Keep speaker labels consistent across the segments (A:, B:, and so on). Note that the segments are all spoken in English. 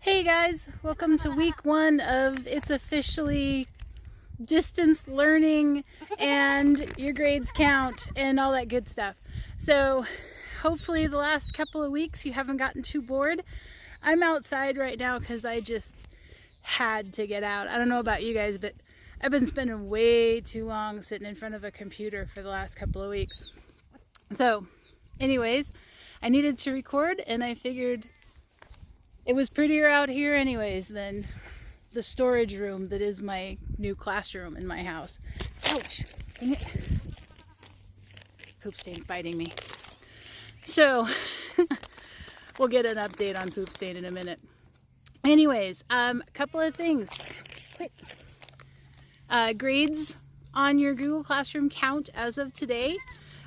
A: Hey guys, welcome to week 1 of It's Officially Distance Learning and Your Grades Count and all that good stuff. So hopefully the last couple of weeks you haven't gotten too bored. I'm outside right now because I just had to get out. I don't know about you guys, but I've been spending way too long sitting in front of a computer for the last couple of weeks. So anyways, I needed to record and I figured it was prettier out here anyways than the storage room that is my new classroom in my house. Ouch! Dang it. Poop stain's biting me. So, we'll get an update on poop stain in a minute. Anyways, a couple of things. Quick. Grades on your Google Classroom count as of today.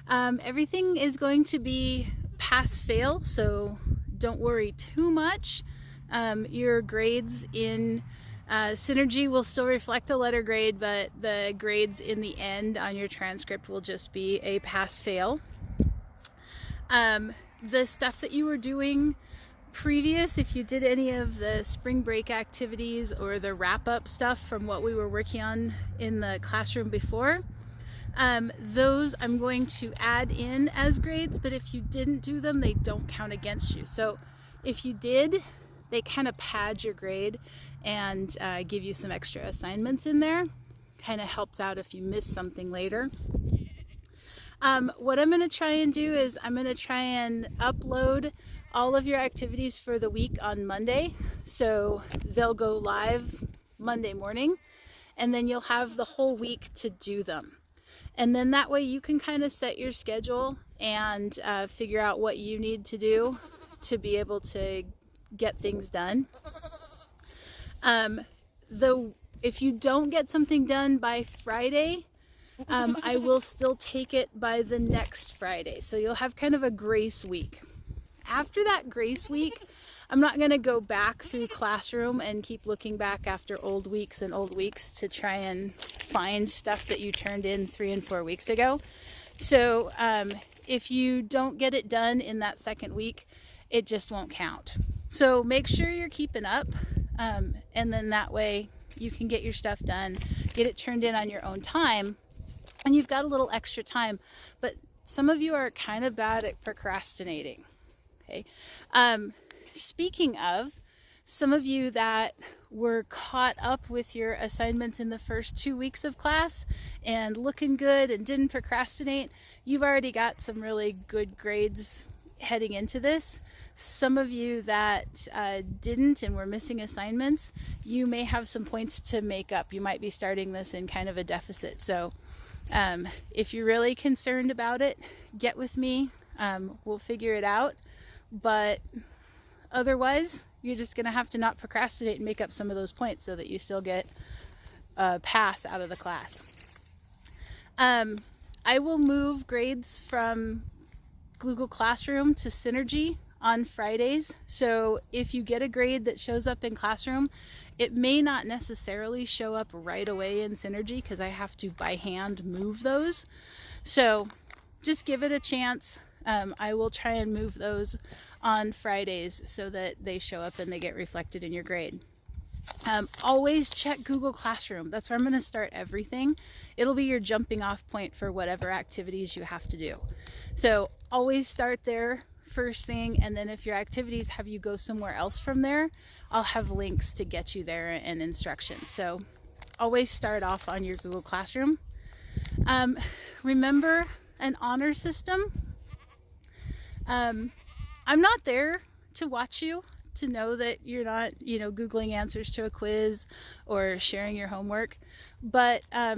A: Everything is going to be pass-fail, so don't worry too much. Your grades in Synergy will still reflect a letter grade, but the grades in the end on your transcript will just be a pass-fail. The stuff that you were doing previous, if you did any of the spring break activities or the wrap-up stuff from what we were working on in the classroom before, those I'm going to add in as grades, but if you didn't do them, they don't count against you. So if you did, they kind of pad your grade and give you some extra assignments in there. Kind of helps out if you miss something later. What I'm going to try and do is I'm going to try and upload all of your activities for the week on Monday. So they'll go live Monday morning, and then you'll have the whole week to do them. And then that way you can kind of set your schedule and figure out what you need to do to be able to get things done. If you don't get something done by Friday, I will still take it by the next Friday. So you'll have kind of a grace week. After that grace week, I'm not going to go back through Classroom and keep looking back after old weeks and old weeks to try and find stuff that you turned in 3 and 4 weeks ago. So if you don't get it done in that second week, it just won't count. So make sure you're keeping up, and then that way you can get your stuff done, get it turned in on your own time, and you've got a little extra time. But some of you are kind of bad at procrastinating. Okay. Speaking of, some of you that were caught up with your assignments in the first 2 weeks of class and looking good and didn't procrastinate, you've already got some really good grades heading into this. Some of you that didn't and were missing assignments, you may have some points to make up. You might be starting this in kind of a deficit. So if you're really concerned about it, get with me. We'll figure it out. But otherwise, you're just going to have to not procrastinate and make up some of those points so that you still get a pass out of the class. I will move grades from Google Classroom to Synergy on Fridays. So if you get a grade that shows up in Classroom, it may not necessarily show up right away in Synergy because I have to by hand move those. So just give it a chance. I will try and move those on Fridays so that they show up and they get reflected in your grade. Always check Google Classroom. That's where I'm going to start everything. It'll be your jumping off point for whatever activities you have to do. So always start there first thing, and then if your activities have you go somewhere else from there, I'll have links to get you there and instructions. So always start off on your Google Classroom. Remember an honor system. I'm not there to watch you, to know that you're not, Googling answers to a quiz or sharing your homework, but I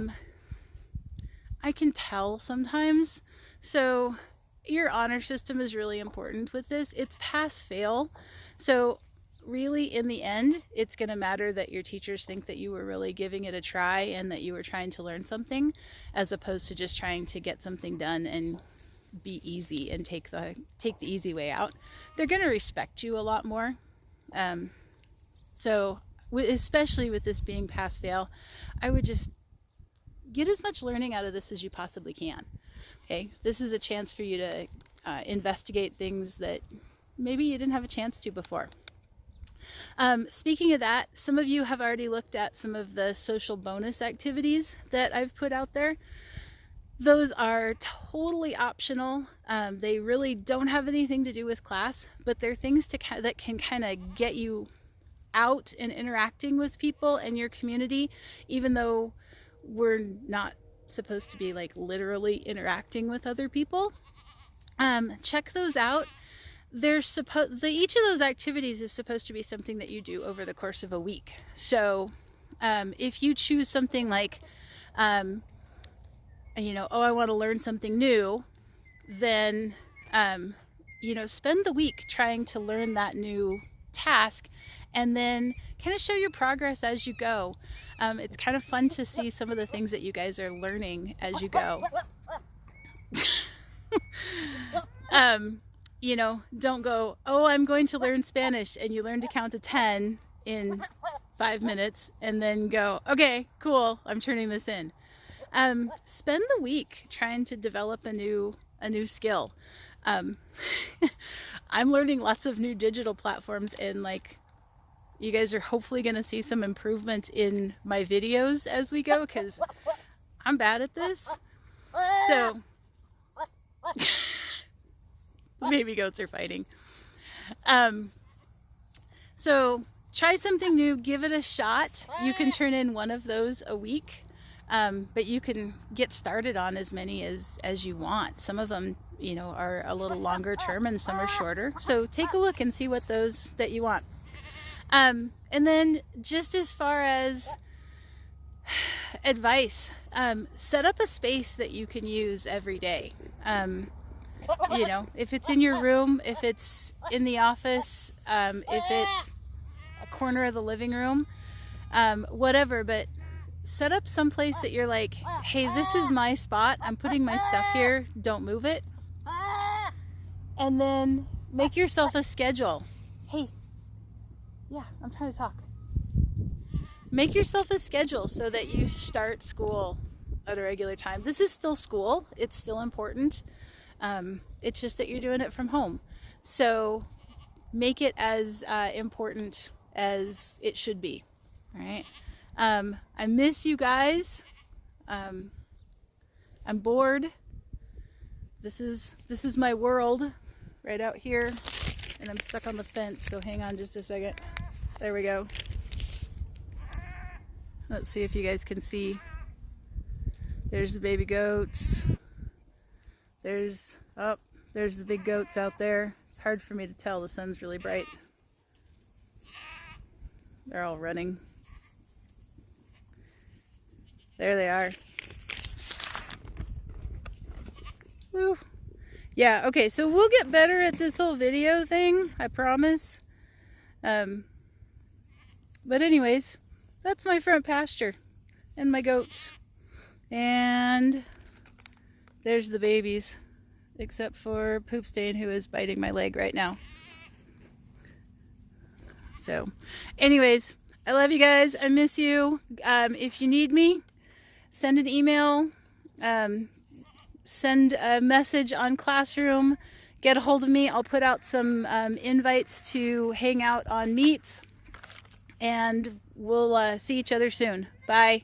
A: can tell sometimes. So your honor system is really important with this. It's pass-fail. So really, in the end, it's going to matter that your teachers think that you were really giving it a try and that you were trying to learn something, as opposed to just trying to get something done and be easy and take the easy way out. They're going to respect you a lot more. So especially with this being pass-fail, I would just get as much learning out of this as you possibly can. Okay, this is a chance for you to investigate things that maybe you didn't have a chance to before. Speaking of that, some of you have already looked at some of the social bonus activities that I've put out there. Those are totally optional. They really don't have anything to do with class, but they're things that can kind of get you out and interacting with people and your community, even though we're not supposed to be like literally interacting with other people. Check those out. Each of those activities is supposed to be something that you do over the course of a week. So if you choose something like I want to learn something new, then spend the week trying to learn that new task, and then kind of show your progress as you go. It's kind of fun to see some of the things that you guys are learning as you go. Don't go, oh, I'm going to learn Spanish, and you learn to count to 10 in 5 minutes, and then go, okay, cool, I'm turning this in. Spend the week trying to develop a new skill. I'm learning lots of new digital platforms, and you guys are hopefully going to see some improvement in my videos as we go, because I'm bad at this. So the baby goats are fighting. So try something new, give it a shot. You can turn in one of those a week. But you can get started on as many as you want. Some of them, are a little longer term, and some are shorter. So take a look and see what those that you want. And then just as far as advice, set up a space that you can use every day. If it's in your room, if it's in the office, if it's a corner of the living room, whatever, but set up someplace that you're like, hey, this is my spot. I'm putting my stuff here. Don't move it. And then make yourself a schedule. Hey, yeah, I'm trying to talk. Make yourself a schedule so that you start school at a regular time. This is still school. It's still important. It's just that you're doing it from home. So make it as important as it should be. All right. I miss you guys. I'm bored. This is my world right out here, and I'm stuck on the fence, so hang on just a second. There we go. Let's see if you guys can see. There's the baby goats. There's the big goats out there. It's hard for me to tell. The sun's really bright. They're all running. There they are. Woo. Yeah, okay, so we'll get better at this whole video thing, I promise. But anyways, that's my front pasture and my goats. And there's the babies, except for Poop Stain, who is biting my leg right now. So, anyways, I love you guys. I miss you. If you need me, send an email, send a message on Classroom, get a hold of me. I'll put out some invites to hang out on Meets, and we'll see each other soon. Bye.